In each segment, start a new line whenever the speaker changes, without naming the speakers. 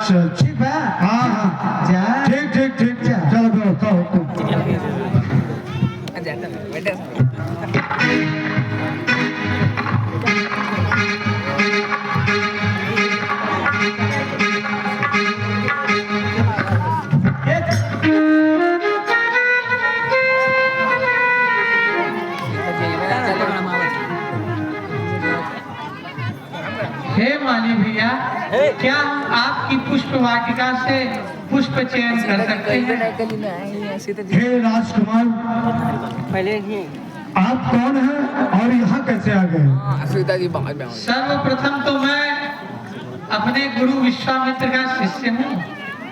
चल
ठीक है
हाँ हाँ
जा
ठीक ठीक ठीक चलो व्यवस्था हो
हे माली भैया, क्या हम आपकी पुष्प वाटिका से पुष्प चयन कर सकते हैं?
हे राजकुमार आप कौन हैं और यहाँ कैसे आ गए?
सर्वप्रथम तो मैं अपने गुरु विश्वामित्र का शिष्य हूँ।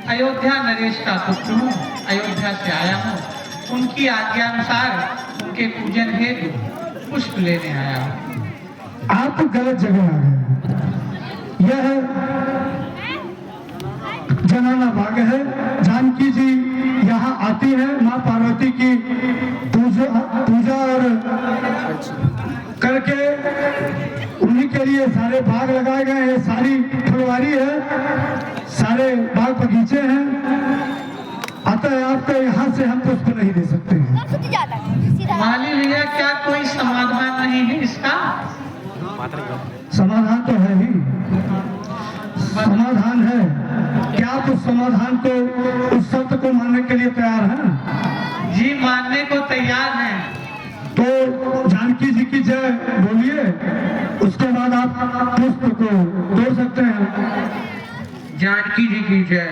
अयोध्या नरेश का पुत्र हूँ। अयोध्या से आया हूँ। उनकी आज्ञा अनुसार उनके पूजन हेतु पुष्प लेने आया हूँ।
आप गलत जगह आ गए। यह जनाना बाग है। जानकी जी यहाँ आती है, माँ पार्वती की पूजा और करके उन्हीं के लिए सारे बाग लगाए गए हैं। सारी फुलवारी है, सारे बाग बगीचे हैं। अतः आपको यहाँ से हम पुष्प नहीं दे सकते हैं।
माली भैया, क्या कोई समाधान नहीं है इसका?
समाधान तो है ही, समाधान है। क्या आप उस समाधान को, उस शर्त को मानने के लिए तैयार हैं?
जी, मानने को तैयार हैं।
तो जानकी जी की जय बोलिए, उसके बाद आप पुष्प को तोड़ सकते हैं।
जानकी जी की जय।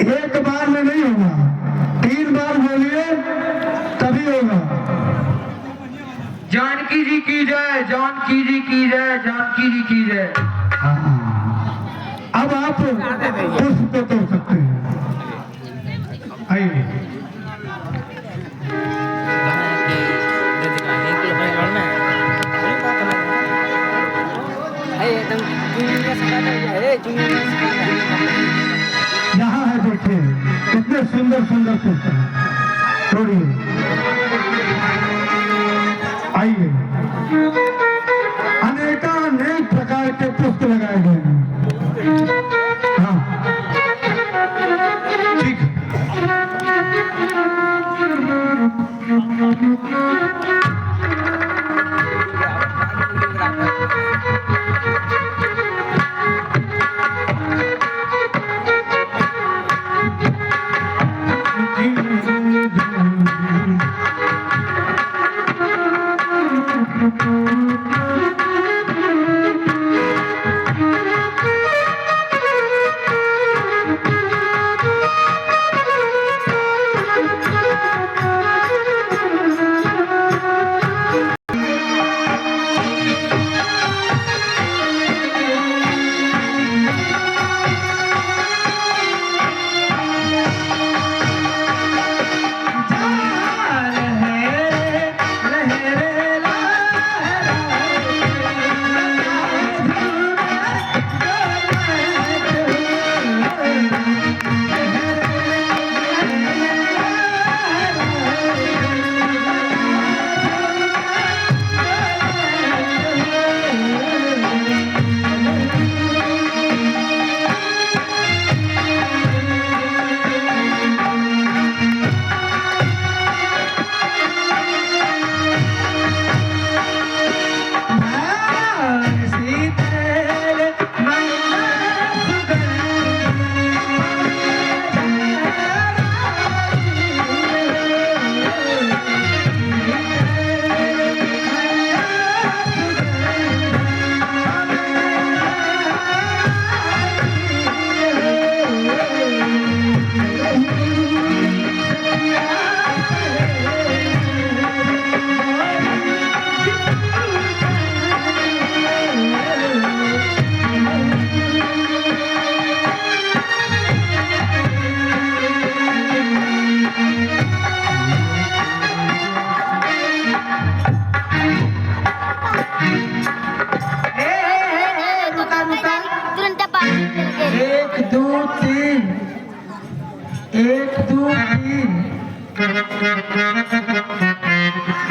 एक बार में नहीं होगा, 3 बार बोलिए तभी होगा।
जानकी जी की जय, जानकी जी की जय, जानकी जी की जय।
अब आप पुष्प को तोड़ सकते हैं। आइए। यहाँ है, देखिए कितने सुंदर सुंदर पुष्प हैं। तोड़िए, आइए। अनेकानेक प्रकार के पुष्प लगाए गए हैं। हाँ ठीक है।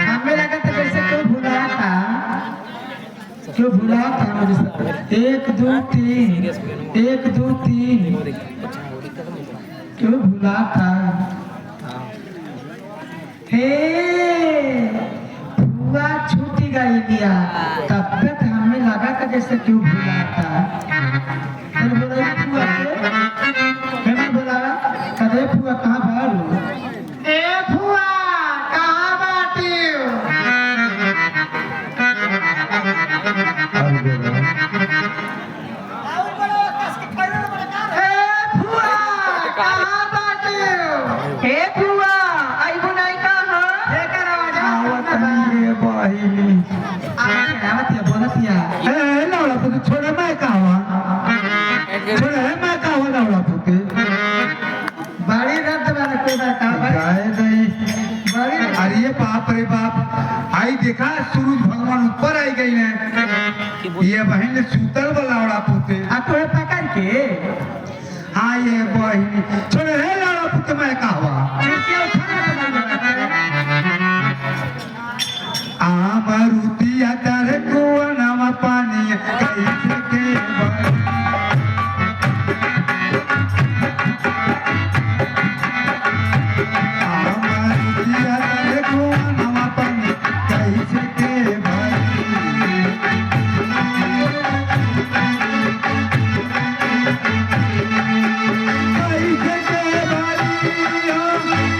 हमें लगा था जैसे कोई भुला था, क्यों भुला था मुझे।
1 2 3 1 2 3 क्यों भुला था हे फुआ छूट गई लिया तब तक हमें लगा था जैसे क्यों भुला था फिर बोला फुआ के मैं बोला कदे फुआ कहाँ भालू ए फुआ कहाँ बाटी
छोड़े मैं कहवा लौड़ा पुते
बड़ी रद्द वाला कोई बात
गाय नहीं
बड़ी
अरे बाप रे बाप आई देखा सूरज भगवान ऊपर आई गई ने ये बहन ने सूतल बलावड़ा पुते
आ तो पकड़ के
हाँ ये बहन छोड़े है लौड़ा पुते मैं कहवा आमरुतिया तारे कुआं पानी कैसे के बन आमरुतिया तारे कुआं पानी कैसे के बन कैसे के बारी हो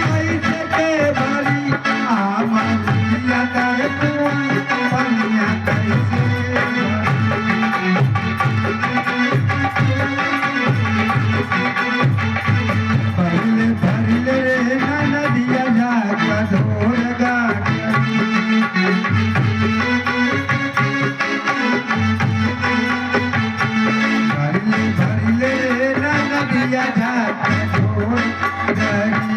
कैसे के बारी आमरुतिया तारे पानिया कैसे भरले भरले नदिया जाकर ढोल भरले भरले नदिया जाकर ढोल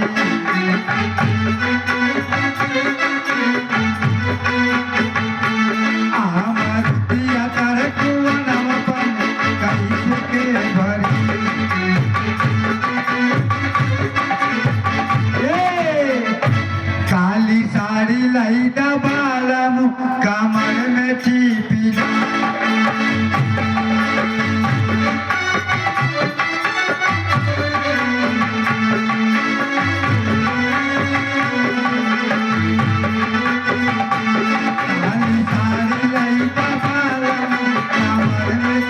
आमरुतिया तारे कुआं पानी कैसे के भरी काली साड़ी लाई दबालम कमर में चीपी काली साड़ी लाई दबालम कमर में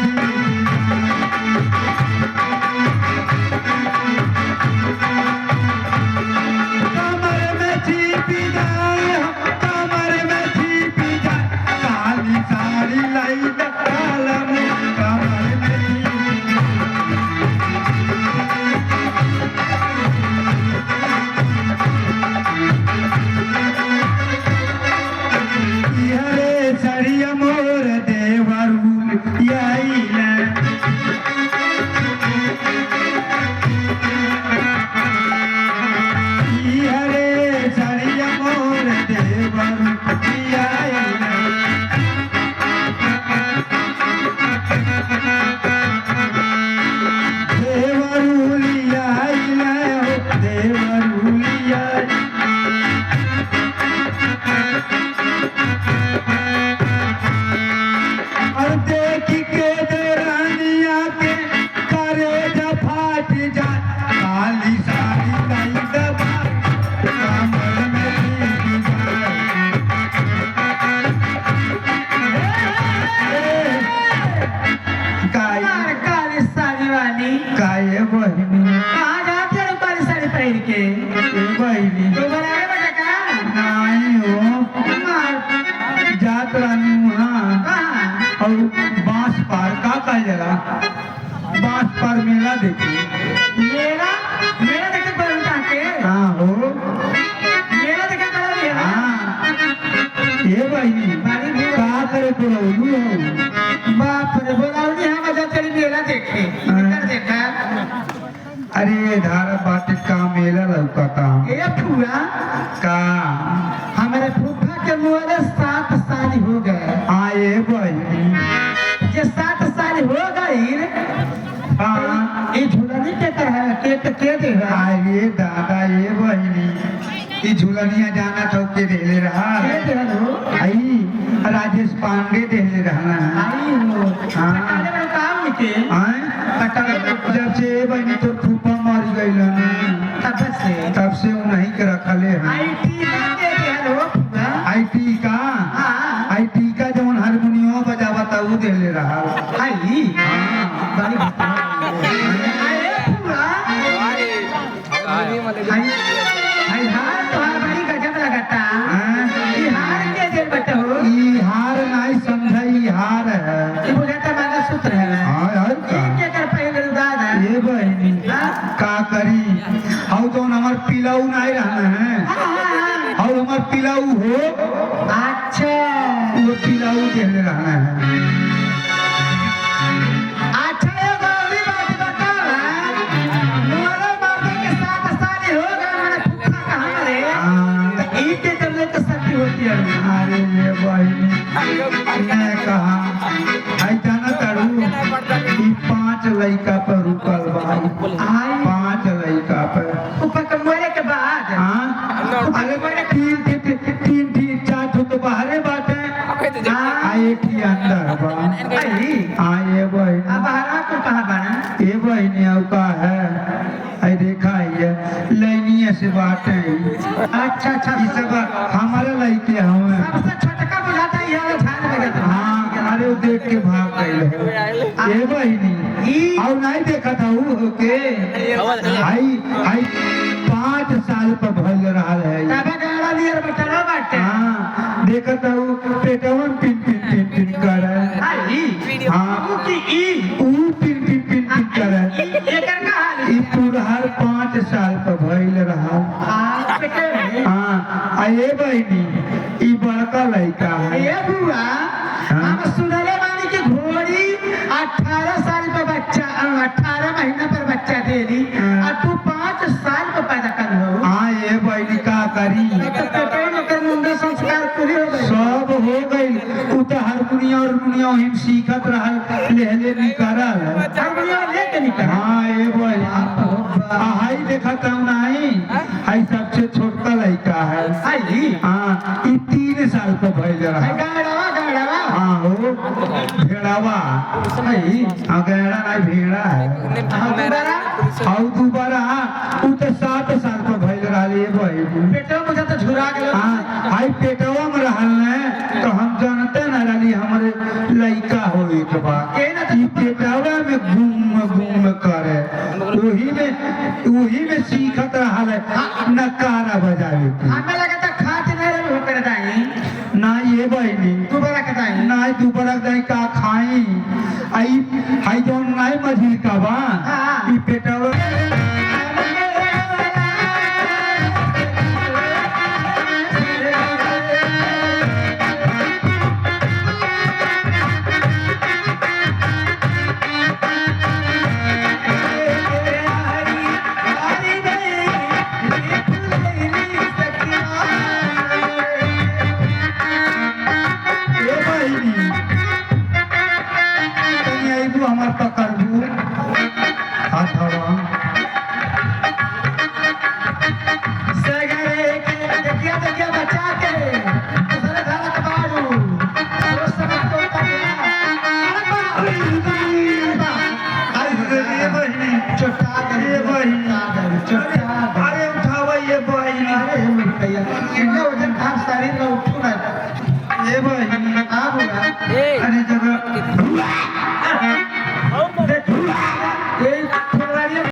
चीपी कमर में चीपी जाए काली साड़ी लाई दबालम कमर में हरे सरिया मोर देवरू यही हरे सरिया मोर देवरू देवरूलिया देवरूलिया और देख के देरानिया के करे फाट जा काली साड़ी लाई दबा कमर में चीपी जाए
काली साड़ी वाली
काये बहिनी
कहाँ जाते हो काली साड़ी पहन के
ए बहिनी
तो बड़ा बेटा का
नहीं हो जात रानी वहाँ
कहाँ
और बांस पार का जला बांस पार मेला देखी
मेरा मेरा देखे बड़ा के
हाँ हो
मेरा देखे बड़ा भी है
हाँ ये बहिनी का करे बोलू हो
बाप रे बोलावनी हम जब तेरी मेला देखे कर देखा
अरे धार बाटी का मेला लौकता
ए फुआ
का
हमारे फूफा के मुँह 7 साल हो गए
हाँ ये बहिनी
ये 7 साल हो गई
हाँ
ये झूलनी के तरह के दे
ये दादा ये बहिनी
ई झूलनिया जाना तो के देले रहा
के देहल हो
आई राजेश पांडे देले रहना
आई हो
हाँ।
कटाले में काम के
आए
कटाले में
जब से बनी तो फूफा मर गइल ना तब से वो नहीं के रखले हैं
आईटी के देहल हो फुआ
आईटी का
हाँ
आईटी का जवन हारमोनियम बजावता वो देले रहा
आई
हाँ
बड़ी अरे फुआ आई हार तोहार बड़ी गजब लगता
हाँ।
ई हार के दे बटे हो
ई हार नहीं समझाई हार है
ई बुझाता मंगलसूत्र है
हाँ यार का
ई के कर पहले उदार है
ये बहनी का करी हाउ तो हमार पिलाऊ नहीं रहना है हाउ हमार पिलाऊ हो
अच्छा
वो पिलाऊ देले रहना है
अच्छा ये गौरी बात बताओ मोरे मर्द के साथ साली हो गए मैंने फुफा कहाँ रे
हाँ।
ई के करने तो शक्ति होती है
अरे ये बहनी मैं कहा आई जाना तारू ई 5 लड़का पर रुकल भाई
आई
5 लड़का पर
फुफा के मरे के बाद
हाँ अरे तीन चार ठो तो बाहरे बाटे आ एक ही अंदर बा
आई
हाँ ये बहनी
अब हरा को कहाँ बना
ये बहनी अब का है आई देखा ये लैनिया से बाटे
अच्छा अच्छा
ई सब हमारे लड़के हमें
सबसे छोटका बुझाता है यहाँ झाड़ बजा
हाँ अरे वो देख के भाग गए है ये बहनी और नहीं देखा था वो के आई आई 5 साल पर भइल रहा है
तबे गाड़ा नियर बटला बाटे
हाँ देखा था वो पेटवन पिन पिन पिन पिन कर है
आई
हाँ
की ई
ऊ पिन पिन पिन पिन कर है
एकर का हाल
ई पूरा हर 5 साल पर भइल रहा
आ बेटे
हाँ आ ये बहनी ई बड़का लड़का है
ये बुआ हम सुनले बानी कि घोड़ी 18 साल पर बच्चा 18 महीना पर बच्चा दे दी और तू 5 साल पर पैदा कर हो
हाँ ये बहनी का करी
तो पेटे में कर मुंडा संस्कार पूरी हो गई
सब हो गई उ तो हारमोनिया और मुनिया हिम सीखत रहल लेहले नहीं करल
हारमोनियम लेके निकल
हाँ ये बोल हाई देखत हूँ नहीं हाई सबसे छोटा लड़का है
आई
हाँ ई 3 साल का भइल रहा
गाड़वा गाड़वा
हाँ हो भेड़ावा
आई
हाँ गैड़ा नहीं भेड़ा है
दोबारा
और दोबारा उ तो 7 साल का भइल रहा ये भाई
पेटो मुझे तो झुरा गेल
हाँ हाई पेटवा में रहल ने तो हम जानते न रही हमारे लड़का हो एक बार
के ना
ई पेटवा में घूम करे वही में सीखत रहल है नकारा बजावे की
हमें लगा था खात नहीं रहे होकर दाई
ना ये बहनी
दोबारा का दाई
ना दोबारा दाई का खाई आई हाई जौन नाई मझिल का बा
हाँ।
ई पेटवा ए बहनी तनी आइबू हमार पकड़बू हाथवा
सगरे के देखिया देखिया बचा के दूसरे घर का बाड़ू सोच समझ को
ये बहनी
छोटा
ये बहनी
छोटा
अरे उठावा ये बहनी
अरे भैया इतना वजन था शरीर में उठू ना
ये बहनी
आ होगा
अरे जगह
ये फुलवारी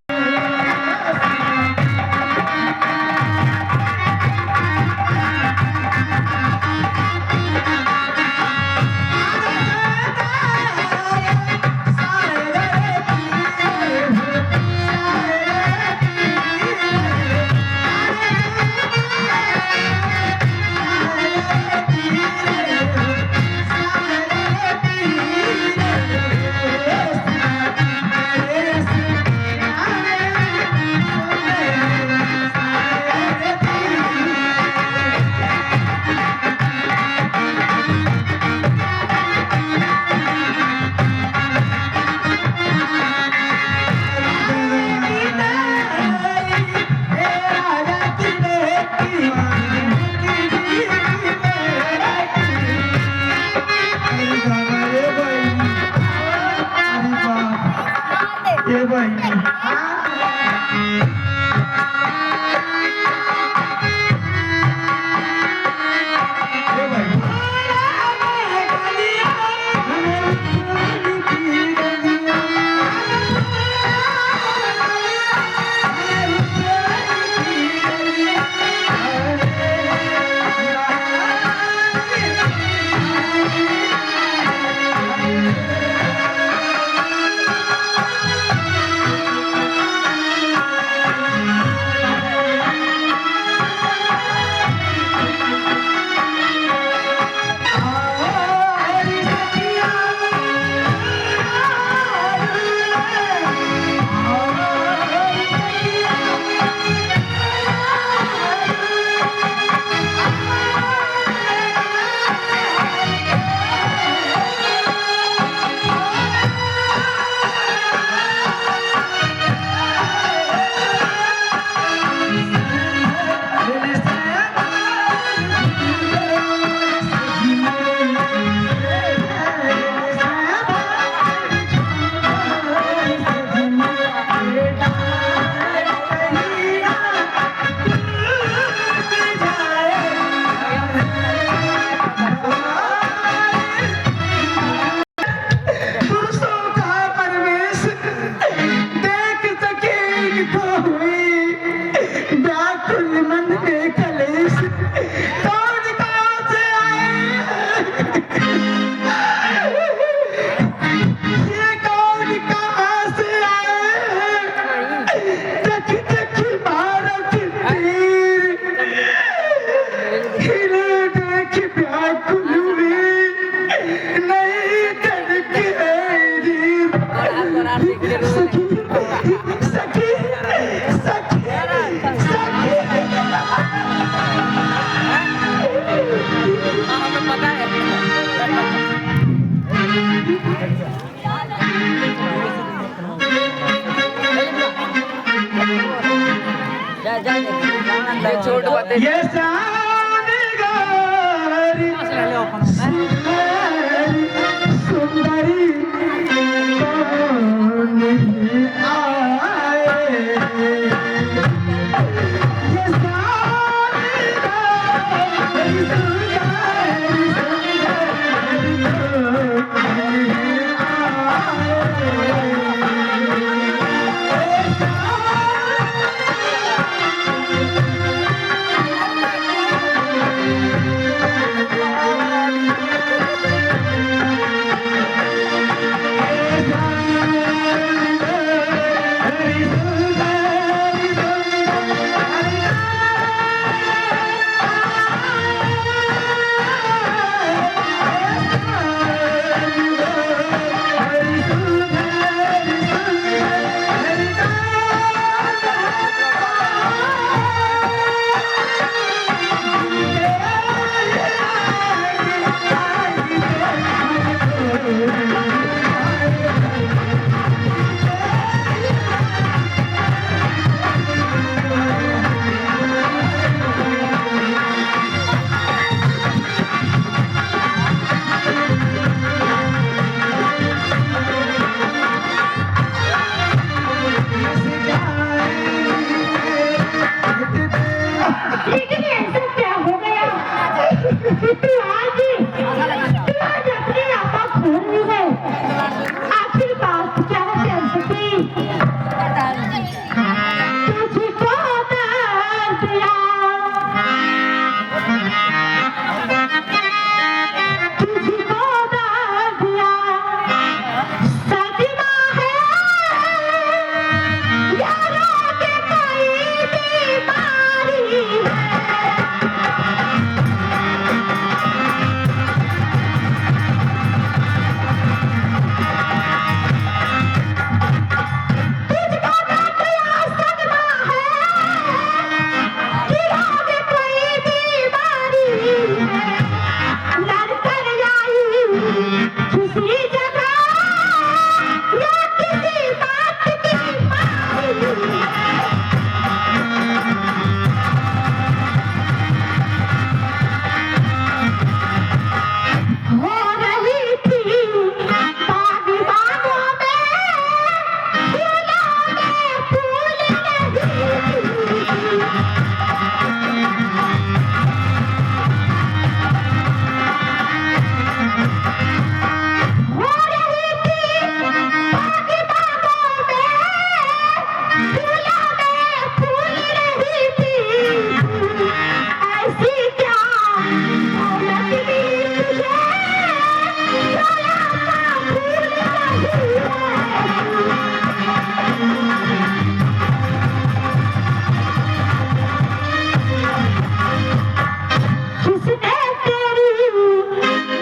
किसने तेरी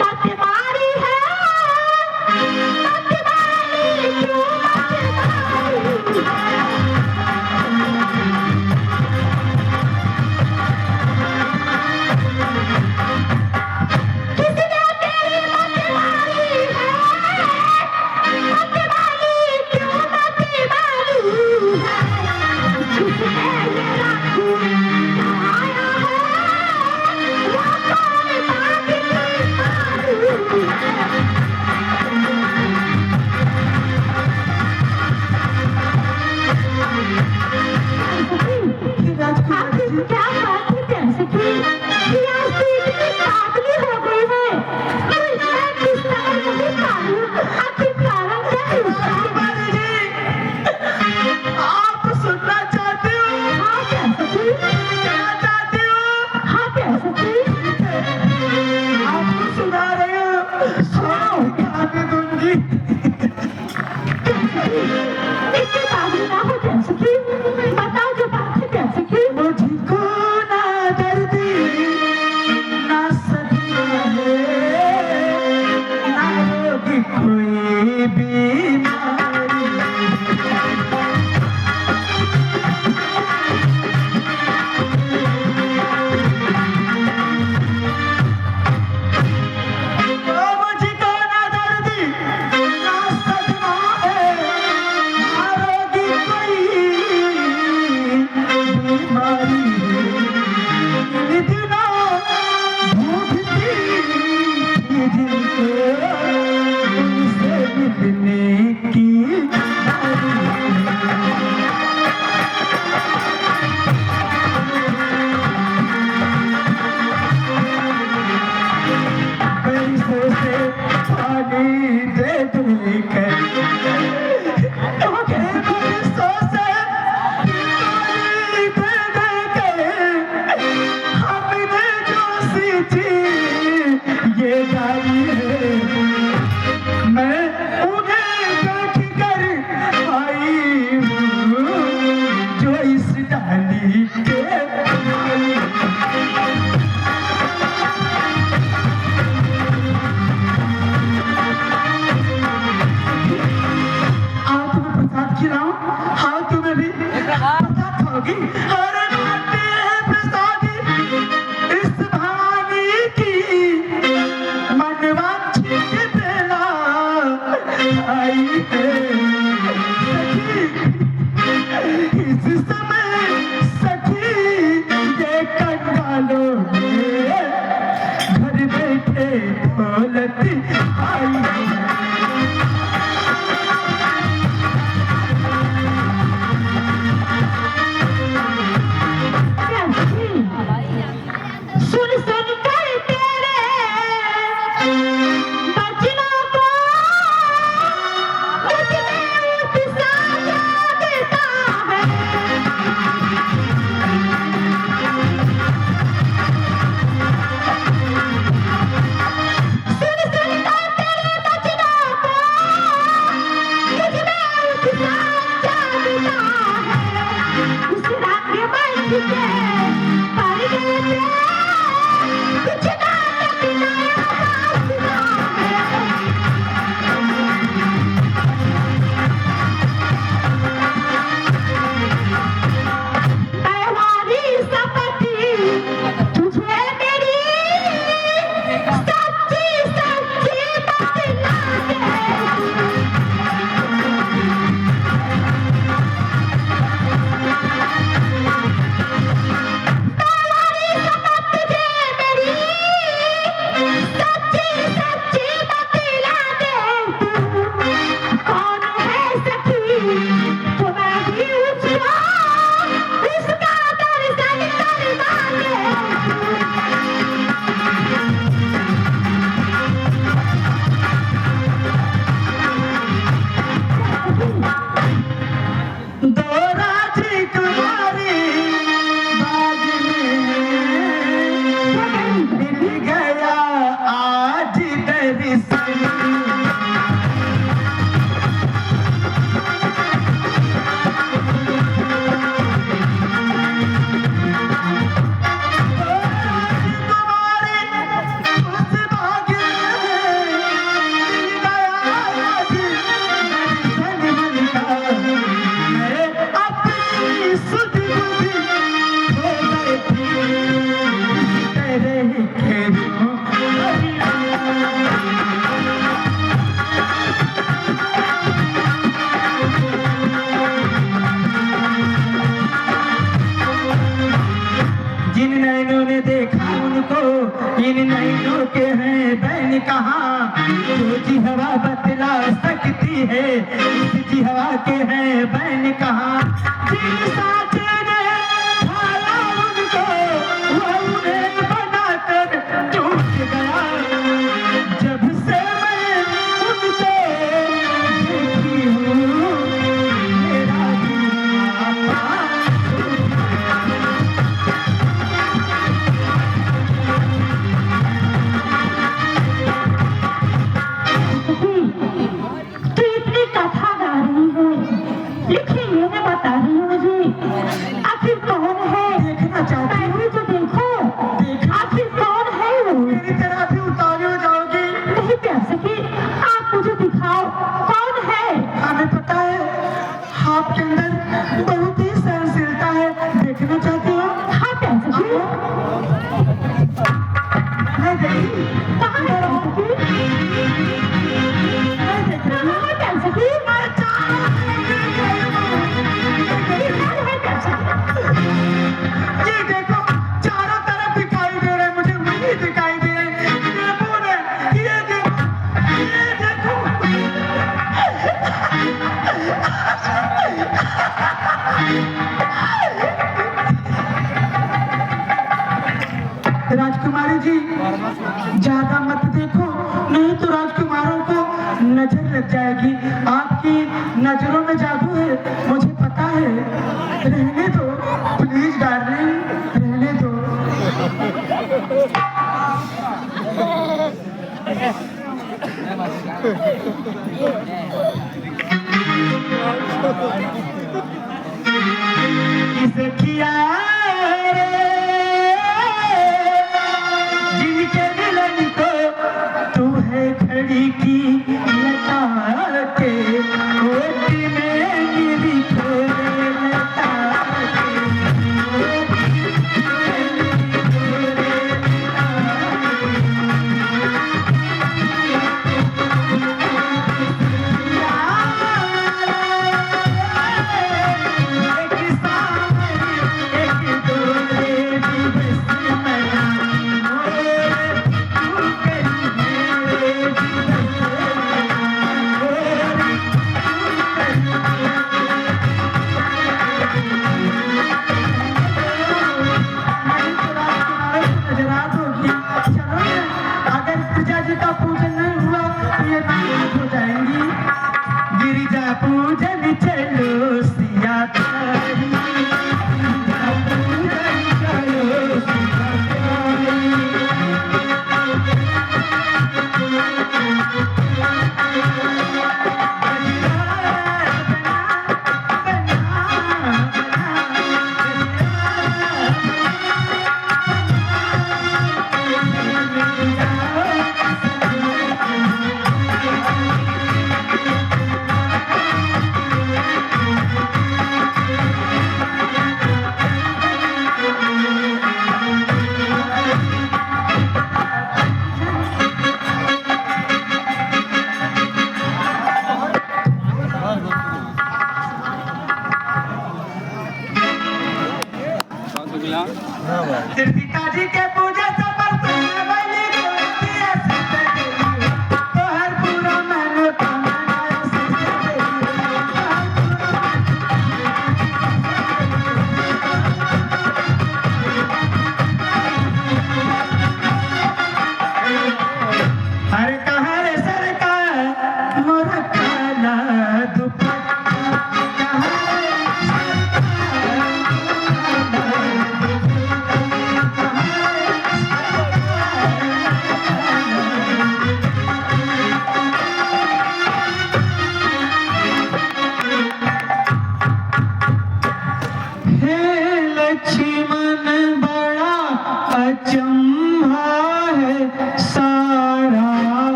मत मारी है, मत मारी क्यों मत मारी। किसने तेरी मत मारी है, मत मारी क्यों मत मारी। किसने मेरा खून बहाया है, वो कोई बात नहीं मारी। आखिर क्या बात है कैसे की कि आज तू इतनी पागली हो गई है। मैं किस तरह नहीं मालूम, आखिर कारण क्या है उसका?
आप सुनना चाहते हो?
हाँ कैसे की?
क्या चाहते हो?
हाँ कैसे की?
आप सुना रहे हो? सुनो, आगे दूंगी।
इतनी पागली ना हो कैसे की? बताओ जो बात है कैसे की?
मुझको ना दर्दी ना सदमा है, ना रोग कोई बीमारी। मुझको ना दर्दी ना सदमा है, ना रोग कोई बीमारी। इन दिनों ढूंढती थी जिनको, उनसे मिलने की पैसों से पानी दे देकर, पैसों से पानी दे देकर हमने जो सींची ये डाली है। मैं उन्हें देख कर आई हूँ जो इस डाली के आओ तुम्हें प्रसाद खिलाऊं। हाँ तुम्हें भी प्रसाद खाओगी। अरे खाते हैं प्रसाद इस भवानी की, मनवांछित बेला आई है। सखी इस समय सखी ये कंगालों में घर बैठे दौलत आई है।
सुन सुन कर तेरे बचनों को मुझमें उत्साह जागता है। सुन सुन कर तेरे बचनों को मुझमें उत्साह जागता है। उस रात के मंच पे पर्दे से
को इन नैनों के हैं बैन कहाँ जो जी हवा बतला सकती है इस जी हवा के हैं बैन कहाँ जिन साचे ने भाला उनको वो उन्हें बनाकर टूट गया जब से मैं उनको देखी हूँ मेरा दीवाना
तू इतनी कथा गा रही है लेकिन ये मैं बता रही हूँ मुझे आखिर कौन है
देखना चाहती हूँ
पहले तो देखो आखिर कौन है वो
मेरी तरह भी उतारू हो जाओगी
नहीं प्यार सखी आप मुझे दिखाओ कौन है
हमें पता है आपके अंदर बहुत ही सहनशीलता है देखना चाहती हो
हाँ प्यार सखी
मैं देखी
कहाँ है प्यार सखी
मैं देख रही हूँ
कहाँ है प्यार सखी कहाँ है प्यार सखी
ये देखो चारों तरफ दिखाई दे रहे हैं मुझे वही दिखाई दे रहे हैं ये कौन है ये देखो राजकुमारी जी ज्यादा मत देखो नहीं तो राजकुमारों को नजर लग जाएगी आपकी नजरों में जादू है मुझे पता है रहने दो प्लीज डार्लिंग रहने दो किसे किया जिनके मिलन को तू है खड़ी की लता के ओटी में गिरी खोले लता के ओटी में गिरी खोले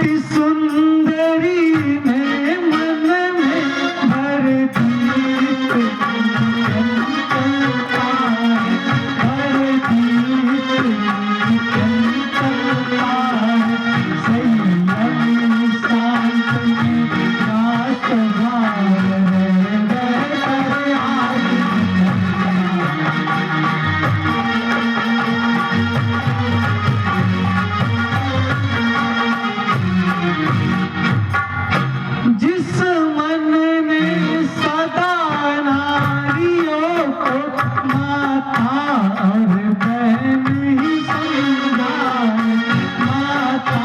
प्रीति सुंदरी ने मन में भर दी, भर दी संयमी शांत रास भाव जिस मन ने सदा नारियों को माता और बहन ही समझा, माता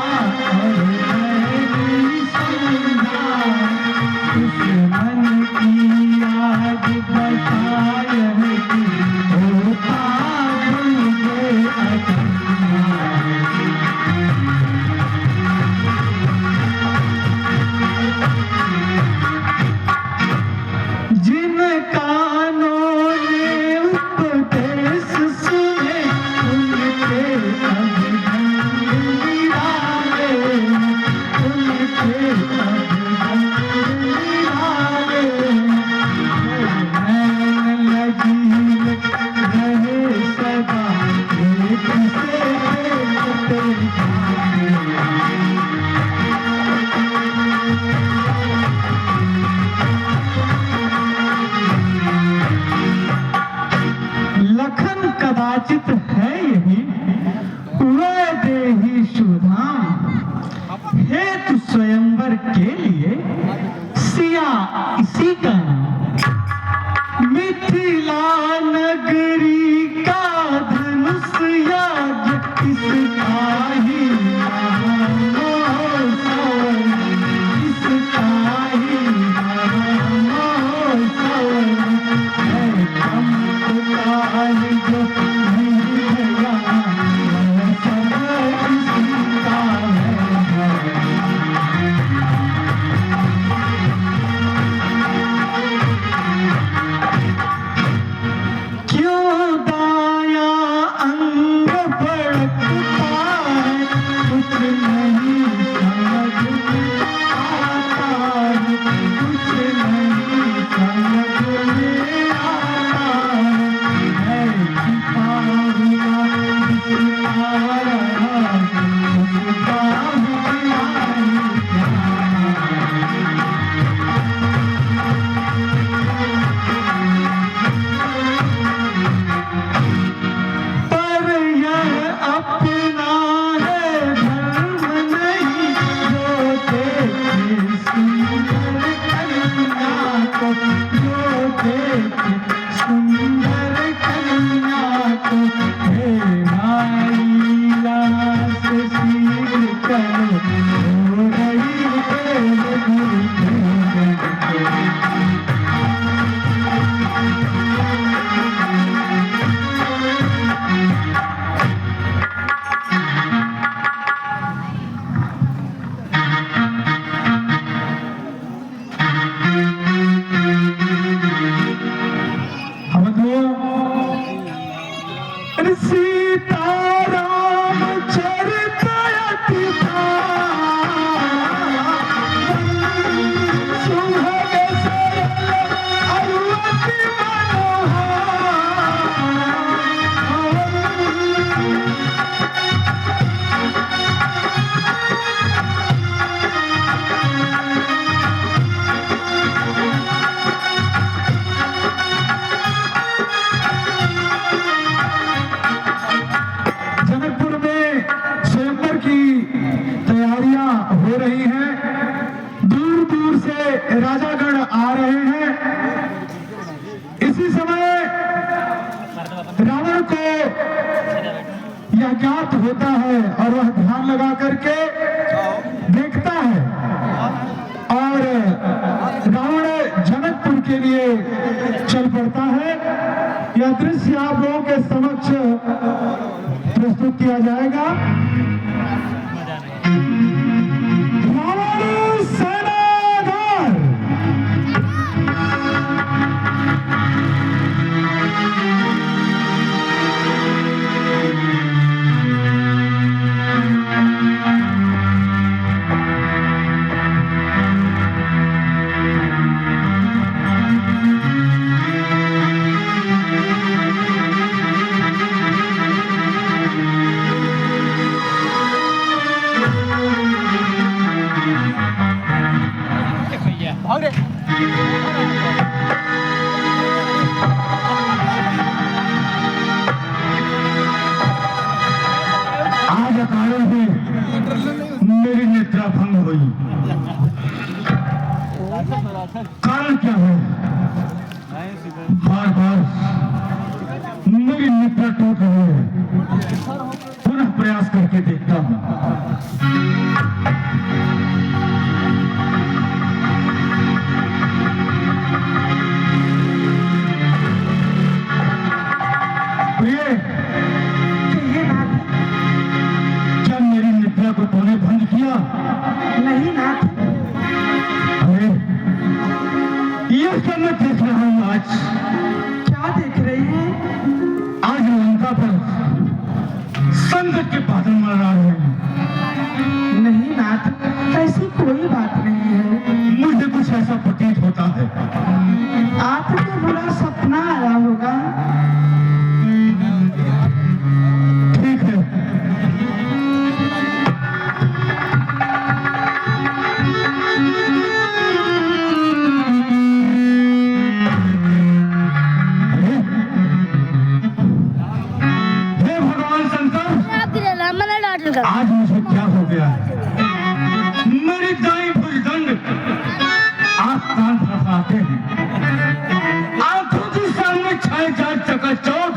और बहन ही समझा, उस मन की याद बताए कि होता भूल गए अधूरा। जिन कानों ने उपदेश सुने उनके अभिनंदन निराले, उनके अभिनंदन निराले। नैन लजील रहे सदा एक से देखते जाए। लखन कदाचित है यही वह देही सुधाम, हेतु स्वयंवर के लिए सिया इसी का नाम। मिथिला नगरी का धनुष यज्ञ इसका ही महोत्सव, इसका ही महोत्सव है। चमत्कार जो निर्भया वह सब इसका है। क्यों दाया अंग भड़कता है, कुछ नहीं समझ में आता है, कुछ नहीं समझ में आता है। छिपा हुआ दिखता रहा उसका हुआ ही क्या। पर यह अपना है धर्म नहीं, जो देखे सुंदर कन्या को, जो देखे सुंदर कन्या को। हे माई यहाँ से शीघ्र चलो, हो रही देव गुरु देव को। सीताराम चरित अति सुभग सरल अरु अति मनोहर। जनकपुर में स्वयंवर की तैयारियां हो रही हैं, दूर दूर से राजागण आ रहे हैं। इसी समय रावण को यह ज्ञात होता है और वह ध्यान लगा करके देखता है और रावण जनकपुर के लिए चल पड़ता है। यह दृश्य आप लोगों के समक्ष प्रस्तुत किया जाएगा। रावण सेनाधर आज अकारण ही मेरी निद्रा भंग हुई। कारण क्या है? बार बार मेरी निद्रा टूट रही है। पुनः प्रयास करके देखता हूँ। प्रिय,
कहिए नाथ।
क्या मेरी निद्रा को तूने भंग किया?
नहीं नाथ।
अरे यह क्या मैं देख रहा हूँ आज?
क्या देख रही हैं?
आज लंका पर संकट के बादल मंडरा रहे हैं।
नहीं नाथ, ऐसी कोई बात नहीं है।
मुझे कुछ ऐसा प्रतीत होता है।
आपको बुरा सपना आया होगा।
ठीक है, हे भगवान शंकर, आज मुझे क्या हो गया है? मेरी दाई भुजदंड आंख कान फंसाते हैं। आंखों के सामने छाए जाए चकाचौंध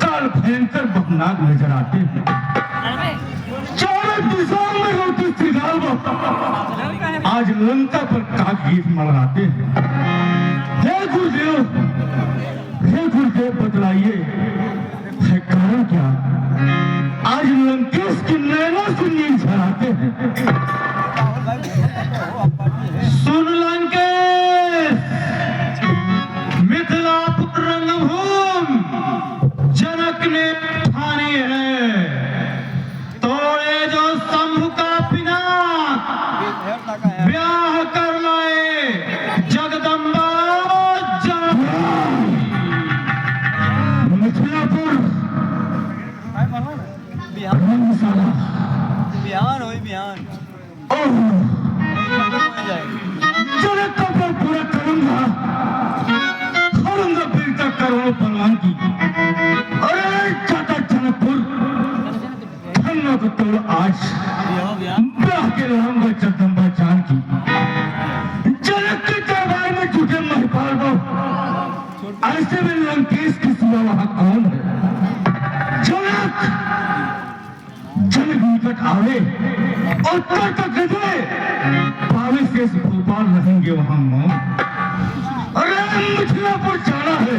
काल भयंकर बदनाक नजर आते हैं। चारों दिशाओं में रोटी श्रृंगार आज लंका पर काग गीत मनाते हैं। हे गुरुदेव बतलाइए, है कारण क्या? आज लंकेश की नैनों से नींद झराते हैं। सुन लंकेश, मिथिलापुर रंगभूमि जनक ने ठानी है। तोड़े जो शंभु का पिनाक, ब्याह कर लाए जगदम्बा मिथिलापुर रंगशाला।
बिहान होई बिहान
जनक का बल पूरा करूंगा फिर तक करोड़ों पलवान की। अरे चाचा जनकपुर धन्य को तोड़ आज ब्याह के लाऊंगा जगदम्बा जान की। जनक के दरबार में झूठे महिपाल बहु, ऐसे में लंकेश की सिवा वहां कौन है? जनक निकट आवे और तक दे पावे शेष भोपाल रहेंगे वहां मौन। अरे मिथिलापुर जाना है,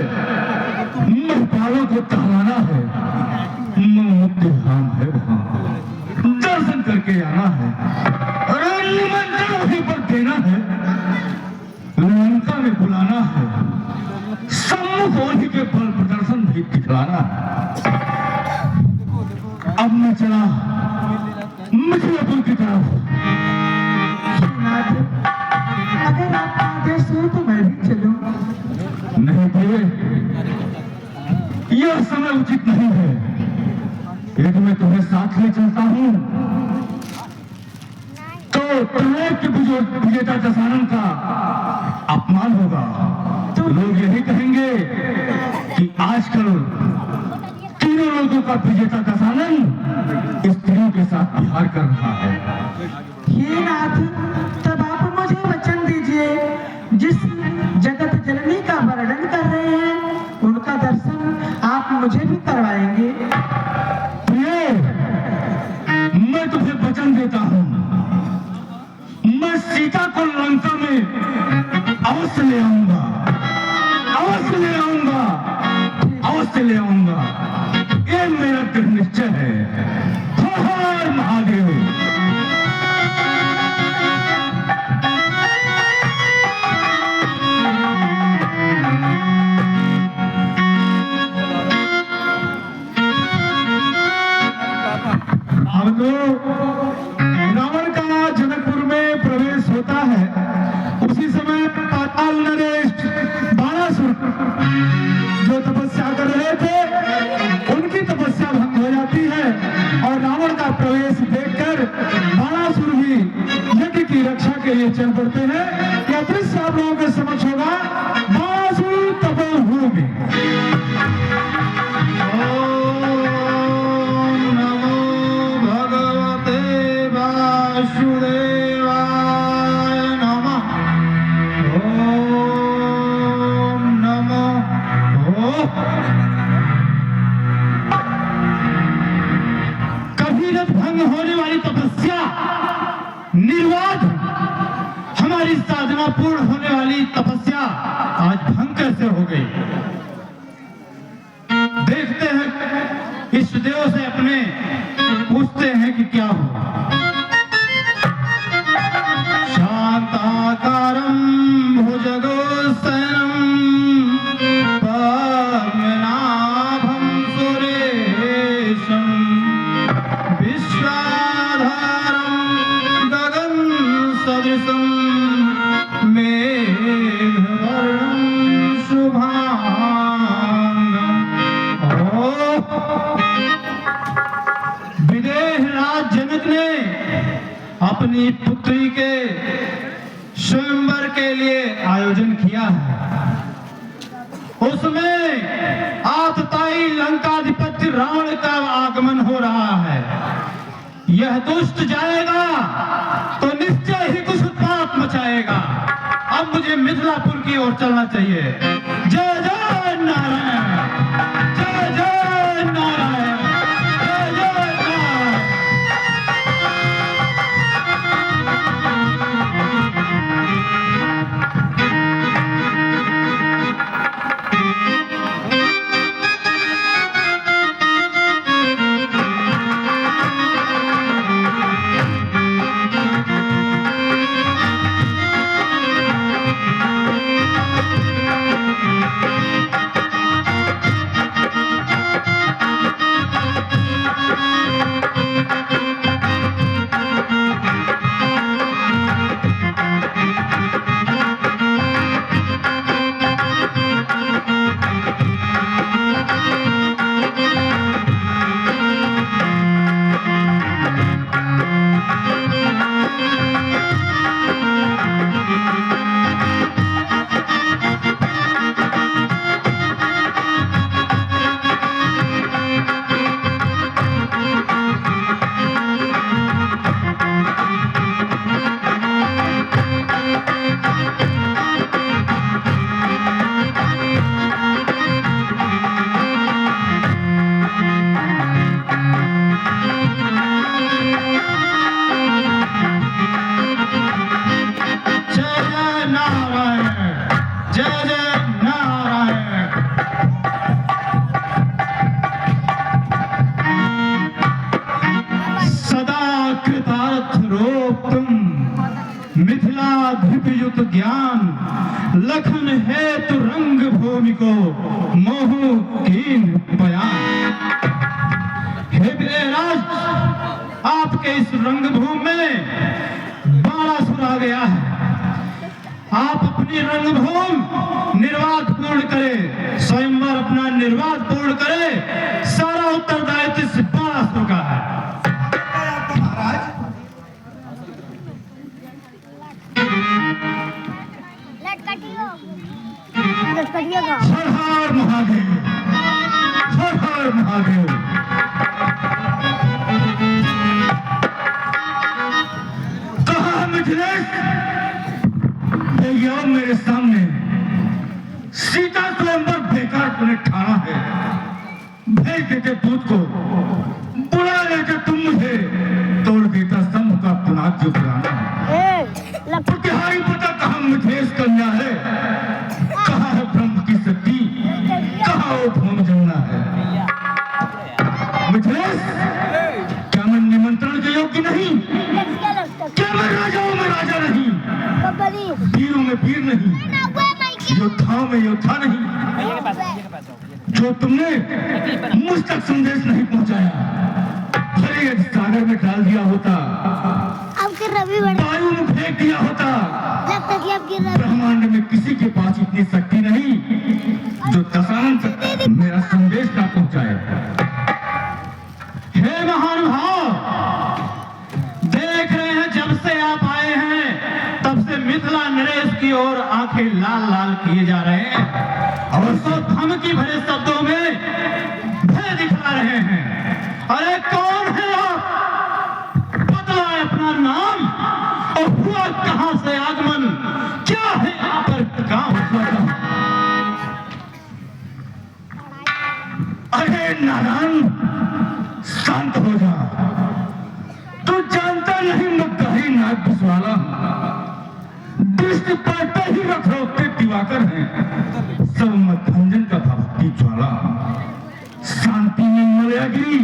महिपालों को टहलाना है, मुक्ति धाम है वहां दर्शन करके आना है। अरे निमंत्रण वहीं पर देना है, लंका में बुलाना है, सम्मुख होने के बल प्रदर्शन भी दिखलाना है। अब मैं चला मिथिलापुर की तरफ।
नाथ, अगर आप आदेश हो तो मैं भी चलूं।
नहीं प्रिय, यह समय उचित नहीं है। यदि मैं तुम्हें साथ ले चलता हूँ तो तुम्हें के विजेता दशानन का अपमान होगा। तो लोग यही कहेंगे कि आजकल तीनों लोगों का विजेता दशानन स्त्रियों के साथ विहार कर रहा है।
हे नाथ, तब आप मुझे वचन दीजिए, जिस जगत जननी का वर्णन कर रहे हैं उनका दर्शन आप मुझे भी करवाएंगे।
प्रिय, मैं तुम्हें वचन देता हूँ, मैं सीता को लंका में अवश्य ले आऊंगा, अवश्य ले आऊंगा, अवश्य ले आऊंगा। ये मेरा दृढ़ निश्चय है। हर हर महादेव। अब तो रावण का जनकपुर में प्रवेश होता है। उसी समय पाताल नरेश बाणासुर जो तपस्या कर रहे थे, उनकी तपस्या भंग हो जाती है और रावण का प्रवेश देखकर बाणासुर भी यज्ञ की रक्षा के लिए चल पड़ते हैं। यह दृश्य आप लोगों के समक्ष होगा। बाणासुर तपोभूमि। ओम नमो भंग होने वाली तपस्या निर्वाध, हमारी साधना पूर्ण होने वाली तपस्या आज भंग कैसे हो गई? देखते हैं, इष्ट देव से अपने पूछते हैं कि क्या हुआ। शांताकारं भुजगोस्सनम पद्मनाभं सुरेशं विश्वाधारं गगनसदृशं मेघवर्णं शुभांगं। विदेह राज जनक ने अपनी पुत्री के स्वयंवर के लिए आयोजन किया है। उसमें आतताई लंकाधिपति रावण का आगमन हो रहा है। यह दुष्ट जाएगा तो निश्चय ही कुछ उत्पात मचाएगा। अब मुझे मिथिलापुर की ओर चलना चाहिए। जय जय नारायण, जय जय नारायण, जय जय नारायण। मिथिलाधिपयुत ज्ञान लखन हेतु रंग भूमि को मोहु कीन बयान। हे विदेहराज, आपके इस रंगभूमि में बाणासुर आ गया है। आप अपनी रंगभूमि निर्वाध पूर्ण करें, स्वयंवर अपना निर्वाध पूर्ण करें। सारा उत्तरदायित्व इस बाणासुर का है। हर हर महादेव, हर हर महादेव। कहा मिथिलेश, ये मेरे सामने सीता स्वयंवर बेकार तूने ठाना है। भेज देते दूध को, बुला लेते तुम मुझे, तोड़ देता स्तंभ का पुनाद जो पुराना है। क्या ही पता कहाँ मिथिलेश कन्या है, कहाँ है ब्रह्म की शक्ति, कहाँ वो भूमि जमुना है। मिथिलेश, क्या मैं निमंत्रण के योग्य नहीं? क्या मैं राजाओं में राजा नहीं, वीरों में वीर नहीं, योद्धाओं में योद्धा नहीं? जो तुमने मुझ तक संदेश नहीं पहुंचाया, भले यदि सागर में डाल दिया होता, वायु में फेंक दिया होता, ब्रह्मांड में किसी के पास इतनी शक्ति नहीं जो दशांश मेरा संदेश ना पहुंचाए। हे महानुभाव, देख रहे हैं जब से आप आए हैं तब से मिथिला नरेश की ओर आंखें लाल लाल किए जा रहे हैं और सो धमकी भरे शब्दों में भय दिखला रहे हैं। अरे कौन है आप? बतलाए अपना नाम और हुआ कहां से आगमन, क्या है आप पर काम? अरे नारायण, शांत हो जा, दृष्टि पड़ते ही रखरौते दिवाकर हैं, सब मध्यांजन का भक्ति ज्वाला, शांति में मलयागिरी,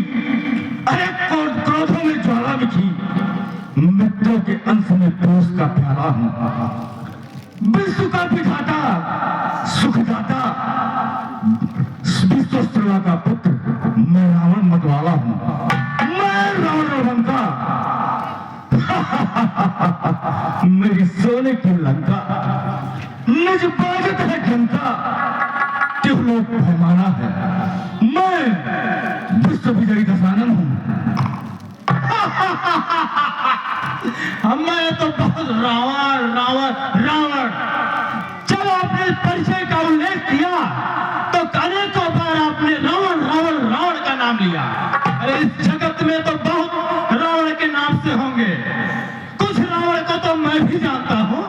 अरे क्रोधों में ज्वाला बिखी, मित्रों के अंश में दोष का प्याला हूं, विश्व का विधाता सुखदाता, विश्वस्त्रवा का पुत्र मैं रावण मतवाला हूं, मैं रावण रवंका मेरी सोने की लंका, निज बाजत है जनता, त्योलोक पैमाना है, मैं विश्व विजयी दशानन हूं।
मैं तो बहुत रावण रावण रावण। जब आपने परिचय का उल्लेख किया तो अनेकों बार आपने रावण रावण रावण का नाम लिया। अरे इस जगत में तो बहुत रावण के नाम से होंगे, कुछ रावण को तो मैं भी जानता हूँ।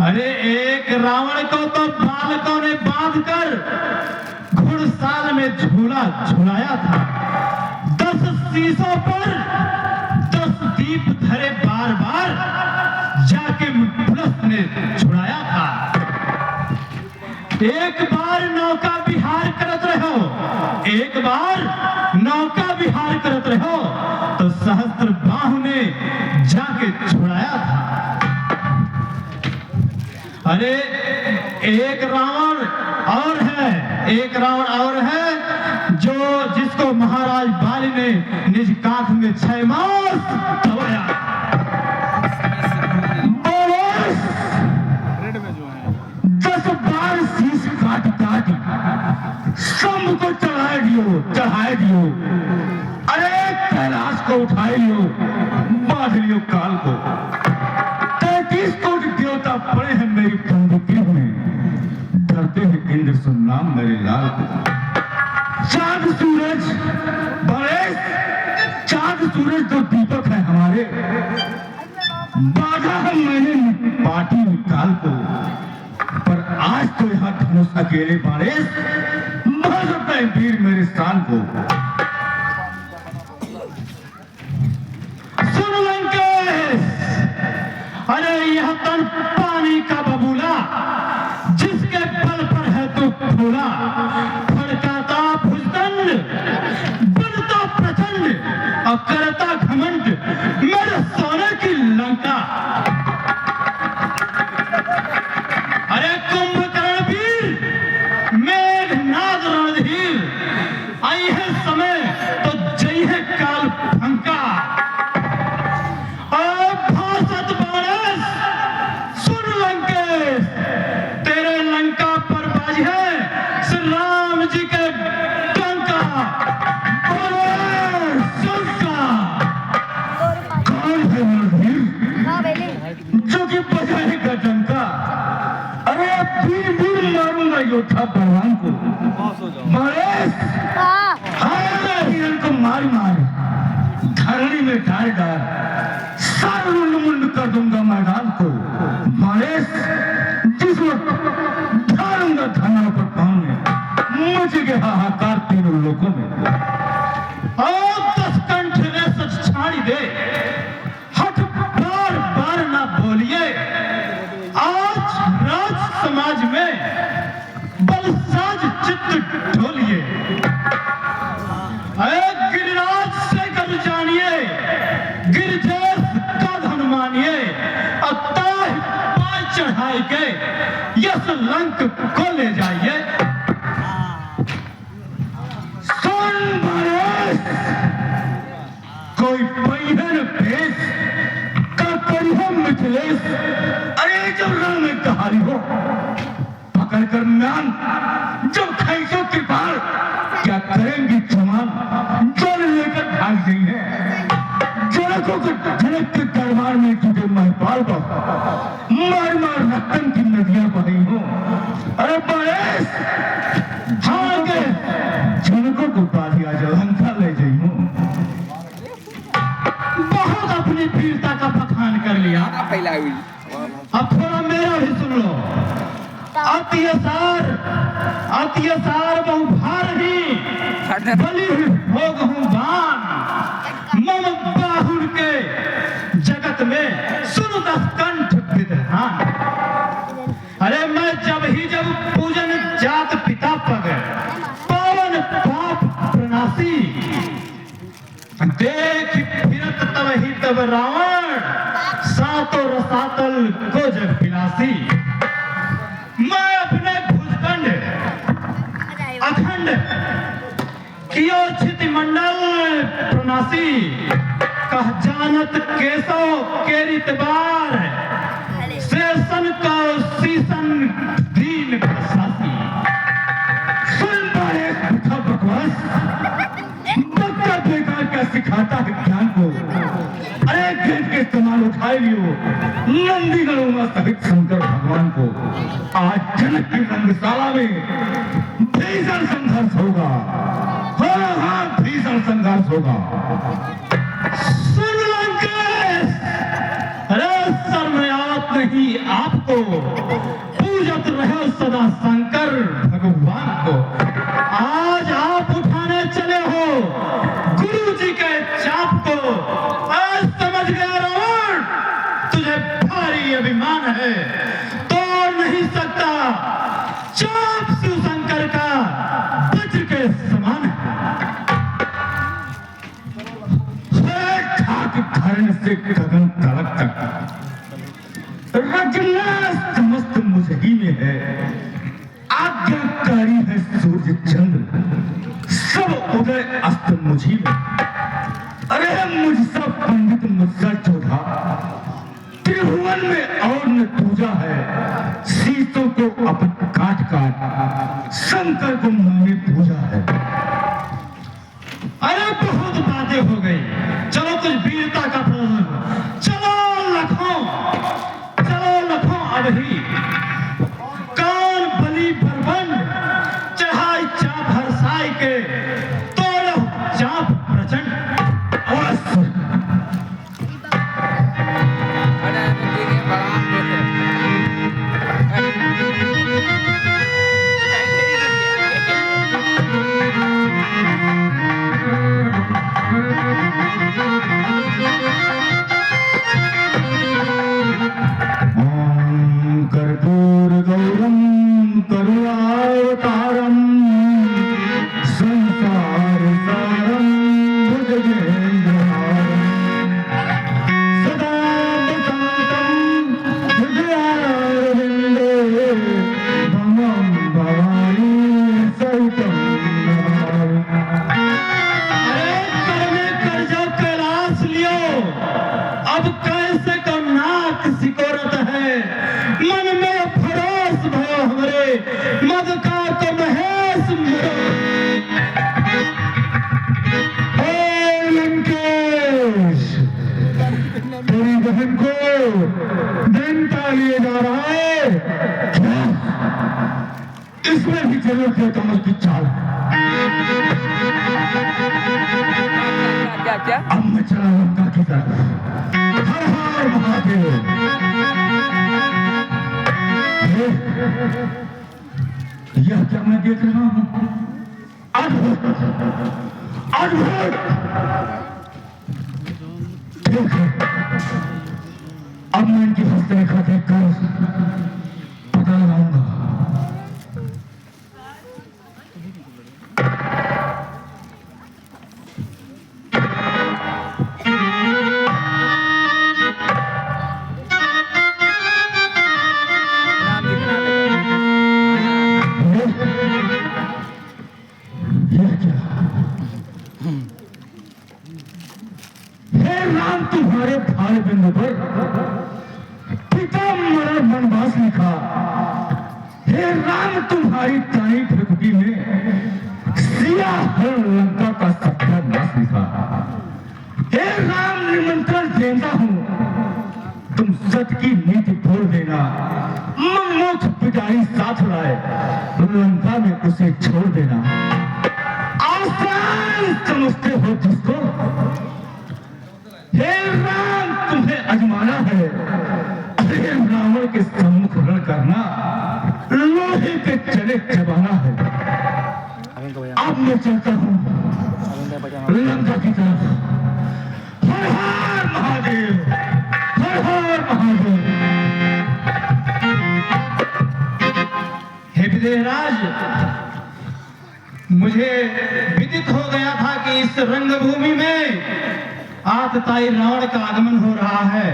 अरे एक रावण को तो बालकों ने बांधकर घुड़साल में झूला झुलाया था, 10 शीशों पर 10 दीप धरे बार बार जाके पुलिस ने छुड़ाया था। एक बार नौका विहार करत रहो, एक बार नौका विहार करत रहो तो सहस्त्र बाहु ने जाके छुड़ाया था। अरे एक रावण और है, एक रावण और है जो जिसको महाराज बाली ने निज कांख में 6 मास दबाया।
10 बार शीश काट काट सब को चढ़ाए दियो, अरे कैलाश को उठाए लियो, बांध लियो काल को। 33 कोटि देवता पड़े हैं मेरी बंदूकी में, डरते हैं इंद्र सुन नाम मेरे लाल को। चांद सूरज बड़े, चांद सूरज तो दीपक है हमारे, बाधा है मैंने पार्टी निकाल को, पर आज तो यहाँ धनुष अकेले बारे मारता है वीर मेरे स्थान को।
सुन लंकेश, अरे यह तन पानी का बबूला, जिसके बल पर है तू फूला, फड़काता भुजदंड, बनता प्रचंड और करता घमंड मेरे सोने की लंका। अरे कुंभकर्ण वीर, मेघनाद रणधीर, आई है समय तो जई है काल फंका। भाषत बाणस, सुन लंकेश, तेरे लंका पर बाज है श्री राम जी के डंका। बोले सुनका।
कौन है रणधीर जो कि बजाएगा डंका? अरे वीर वीर मारूंगा योद्धा बलवान को, मरेश हिरण को मार मार धरणी में डाल डाल, सारा मुंड मुंड कर दूंगा मैदान को। मरेश जिस वक्त ढालूंगा धना पर पाँव में, मचेगा हाहाकार तीनों लोगों में।
और 10 कंठ ने सच छाड़ी दे, हट बार बार ना बोलिए। आज राज समाज में बलसाज चित्त ढोलिए। गिरिराज से कर जानिए, गिरजेश का धन मानिए, अताह पाय चढ़ाए के यस लंक को ले जाइए।
सुन मरेश, कोई पहिरन भेष का परिह मिथिलेश, अरे जब रण में कहारी हो पकड़ कर म्यान, जब खैसो कृपाल क्या करेंगी जवान, जल लेकर भाग गई है जनकों के जनक के दरबार में तुझे महिपाल को मार मार रक्तन की नदियां बही हो। अरे मरेश भाग के जनकों को बाधिया जलंका ले गई हो।
बहुत अपनी वीरता का बखान कर लिया, अब थोड़ा मेरा भी सुन लो। अत्याचार बहु भारी, बलि भोग हूँ दान, मम बाहुर के जगत में सुन 10 कंठ विधान। तब रावण सातों रसातल को जग विलासी। मैं अपने भुजदंड अखंड कियो क्षिति मंडल प्रनासी। कह जानत केसो के रितबार शेषन को सीसन दीन प्रशासी। सुन पा एक भूखा बकवास बक्का बेकार का सिखाता है ज्ञान को। अरे ज्ञान के इस्तेमाल उठाए लियो नंदीगढ़ उमा सहित शंकर भगवान को। आज जनक की रंगशाला में भीषण संघर्ष होगा। हाँ भीषण संघर्ष होगा। सुन लंकेश, अरे शर्मयात नहीं आपको, पूजत रहे सदा शंकर भगवान को। आज आप उठाने चले हो गुरु जी के चाप को। आज समझ गया रावण, तुझे भारी अभिमान है, तोड़ नहीं सकता। चाप शिव शंकर का वज्र के समान है। घरण से गगन तलक तक रजना समस्त मुझ ही में है। आज्ञाकारी है सूर्य चंद्र, सब उदय अस्त मुझ ही में। अरे मुझसा पंडित मुझसा चौधा, त्रिभुवन में और न पूजा है। सीतों को अपन काट काट शंकर को मैंने पूजा है। अरे बहुत बातें हो गई, चलो कुछ वीरता का प्रदर्शन। चलो लखों अभी कौन बलि बरबन चढ़ाई चाप हरसाई के तोड़ो चाप प्रचंड। कर्पूर गौरम करुणावतारम संसार सारम भुजगेन्द्रहारम सदा वसंतम हृदयारविंदे भवम भवानी सहितम नमामि। अरे करने कर जो कैलाश लियो, अब कैसे को नाक सिकोरत है। मन में फरोस भयो हमरे मधुका को महेश। लंकेश, तेरी बहन को डंडा लिए जा रहा है क्या? इसमें भी जरूरत है कमल की चाल। अब मैं चला लंका की तरफ। हर हर महादेव। यह क्या मैं देख रहा हूं? अद्भुत अद्भुत। ठीक है, अब मैं इनकी हस्तरेखा देखकर पता लगाऊंगा। तुम्हारे भाई बिंदु पर पितामह वनवास लिखा। हे राम, तुम्हारी ताई भृगुटी में सिया हर लंका का सत्यानाश लिखा। हे राम, निमंत्रण देता हूं, तुम सत की नीति बोल देना। मोक्ष पिटारी साथ लाए, लंका में उसे छोड़ देना। आसान समझते हो जिसको। हे राम, तुम्हें अजमाना है। अरे रावण के सम्मुख रण करना, लोहे के चने चबाना है। अब मैं चलता हूँ लंका की तरफ। हर हर महादेव, हर हर महादेव।
हे विदेहराज, मुझे विदित हो गया था कि इस रंगभूमि में
आतताई रावण का आगमन हो रहा है।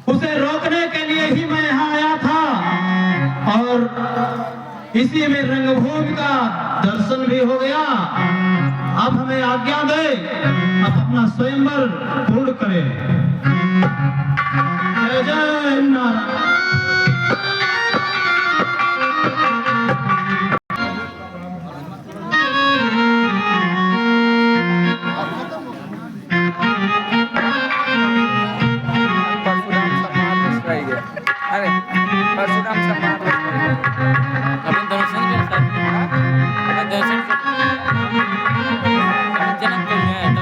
उसे रोकने के लिए ही मैं यहाँ आया था और इसी में रंगभूमि का दर्शन भी हो गया। अब हमें आज्ञा दे, अब अपना स्वयंवर पूर्ण करें। जय जय नारायण।
अरे परशुराम समाज अभी दर्शन के साथ दर्शन जनक को है तो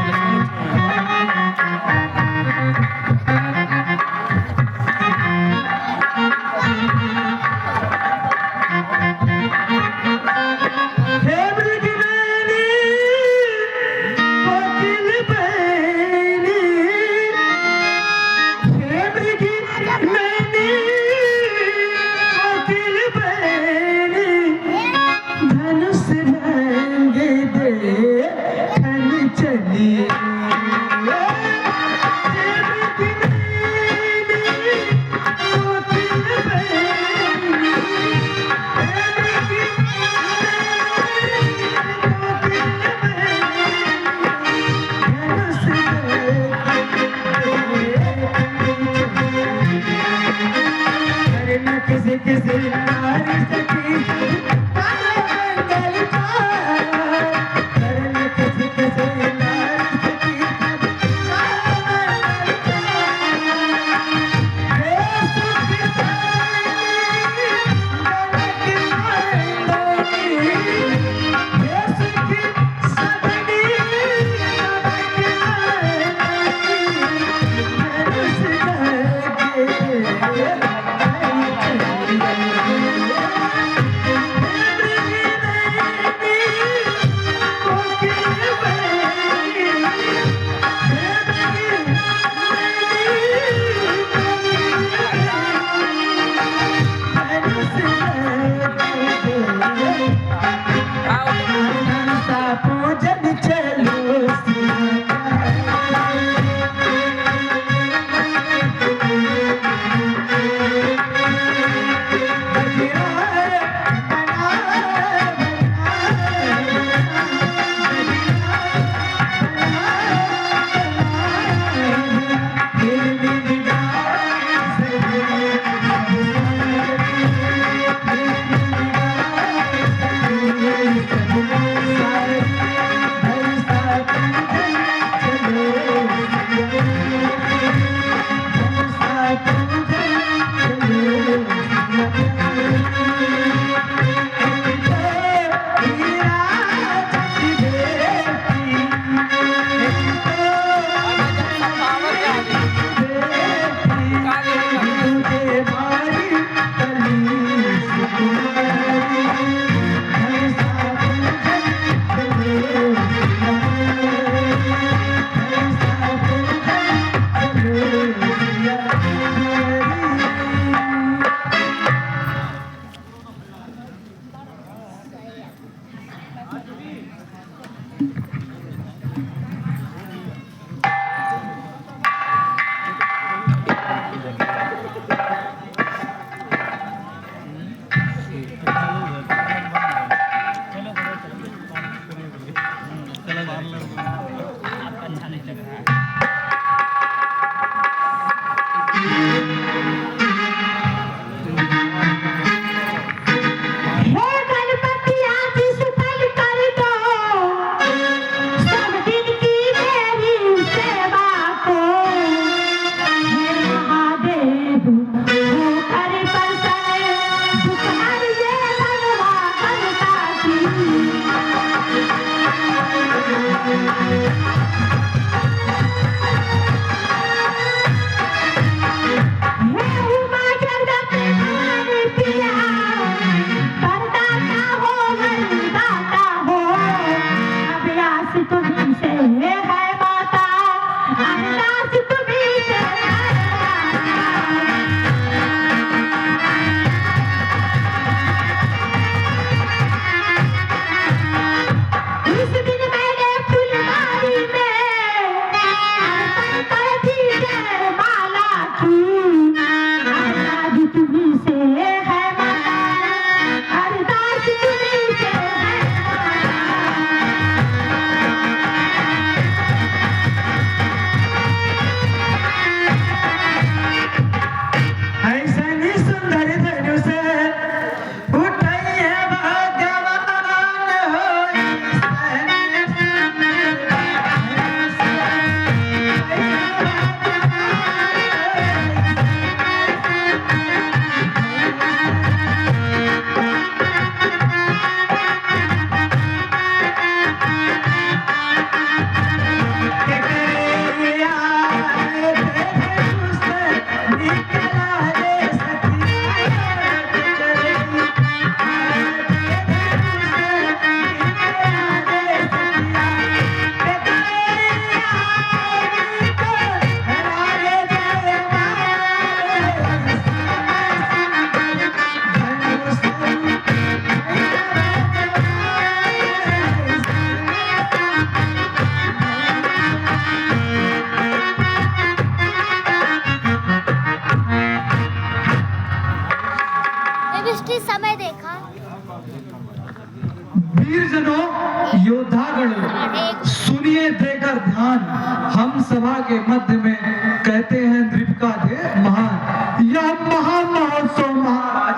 सभा के मध्य में कहते हैं नृपका दे महान। यह महामहोत्सव महाराज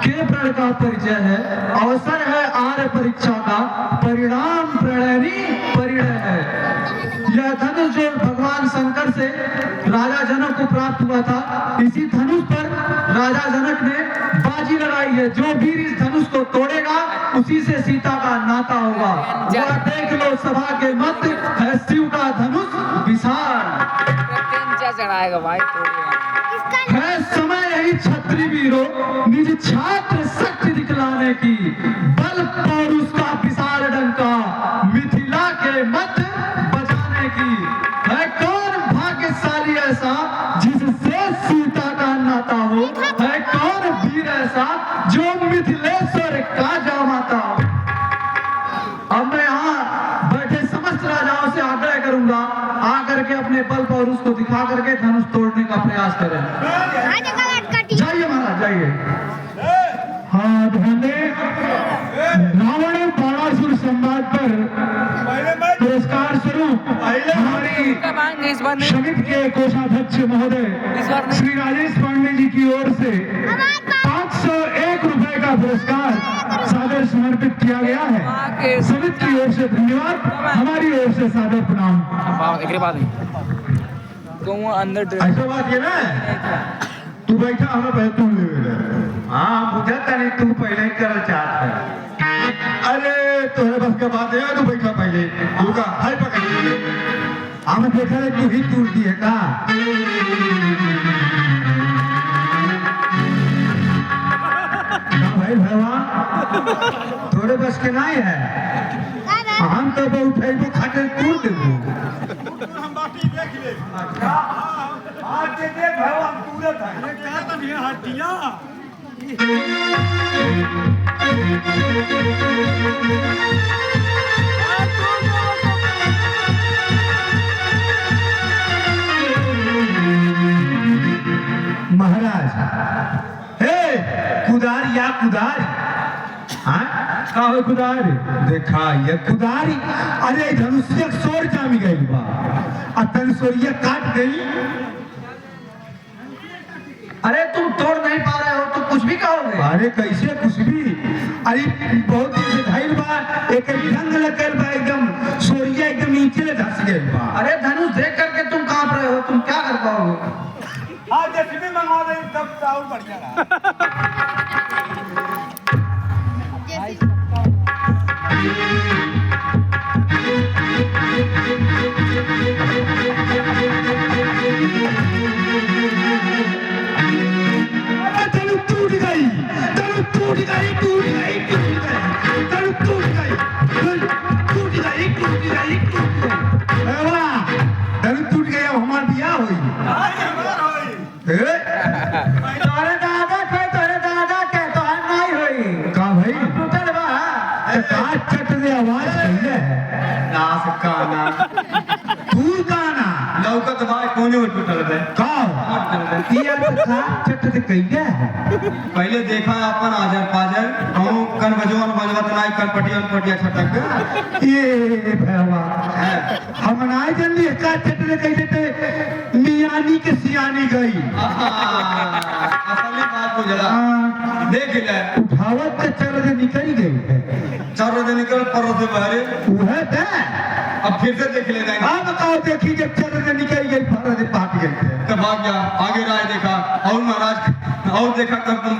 के प्रण का परिचय है, अवसर है आर्य परीक्षा का, परिणाम प्रणयनी परिणय है। यह धनुष जो भगवान शंकर से राजा जनक को प्राप्त हुआ था, इसी धनुष पर राजा जनक ने बाजी लगाई है। जो वीर इस धनुष को तोड़ेगा उसी से सीता का नाता होगा। वह देख लो सभा के मध्य है शिव का धनुष विशाल।
चढ़ाएगा भाई
है समय यही छत्री वीरों निज छात्र शक्ति दिखलाने की, बल पौरुष का विशाल डंका मिथिला के मध्य बजाने की। है कौन भाग्यशाली ऐसा जिससे सीता का नाता हो, है कौन वीर ऐसा जो मिथिलेश्वर का जामाता हो। अब मैं यहाँ बैठे समस्त राजाओं से आग्रह करूंगा, आकर के अपने बल पौरुष को दिखा करके धनुष तोड़ने का प्रयास करें। जाइए महाराज जाइए।
हाँ धने रावण बाणासुर संवाद पर पुरस्कार स्वरूप हमारी समिति के कोषाध्यक्ष महोदय श्री राजेश पांडे जी की ओर से 501 रुपए का पुरस्कार सादर समर्पित किया गया है। समिति की ओर से धन्यवाद, हमारी ओर से सादर प्रणाम।
अंदर
ऐसा बात ये ना, तू बैठा हमें पहले तू ले। हाँ बुझता नहीं, तू पहले ही करल चाहत है। अरे तोहरे बस का बात है, तू बैठा पहले। तू का हाय पकड़ हमें देखा रे, तू ही टूट दी है का। भाई भगवान थोड़े बस के नहीं है, हम तो बहुत उठेबो खाते तू देबो। हम बाकी देख ले। आज के देख भगवान पूरे था, ये क्या तो नहीं हाथ दिया। महाराज हे कुदार या कुदारी, हाँ का हो कुदारी देखा ये कुदारी। अरे धनुष्य सोर जामी गई बा, अतन सोरिया काट गई। अरे तुम तोड़ नहीं पा रहे हो तो कुछ भी कहोगे। अरे कैसे कुछ भी, अरे बहुत दिन से धैल बा, एक जंग लगल बा, एकदम सोरिया एकदम नीचे ले धस गई बा। अरे धनुष देख करके तुम कांप रहे हो, तुम क्या कर पाओगे। आज जेसीबी मंगवा दे तब चावल बढ़ जाएगा।
तनु टूट गई, तनु टूट गई, टूट गई, टूट गई, तनु टूट गई, टूट गई, टूट गई, टूट गई। अरे वाह, तनु टूट गई, अब हमार बियाह हुई।
तोरे दादा के तो नहीं हुई
का भाई
टूटल बा।
काट चट दे आवाज पहले
नास काना
तू गाना
लौकत भाई कोने में टूटल बे
का
ये काट चट दे कइया है। पहले देखा अपन आजर पाजर कहूं कन बजवन बजवत नाई कन पटियन पटिया छटक।
ये भगवान हम नाई जल्दी काट चट दे कह देते मियानी के सियानी गई।
असली बात बुझला देख ले,
उठावत के चल दे निकल गई है,
चार दिन निकल पर से बाहर
वह दे।
अब फिर से देख ले जाएंगे।
हाँ बताओ, देखी जब चल दे निकल गई, फर दे पाट गई थे।
तब भाग गया, आगे राय देखा और महाराज और देखा तब तुम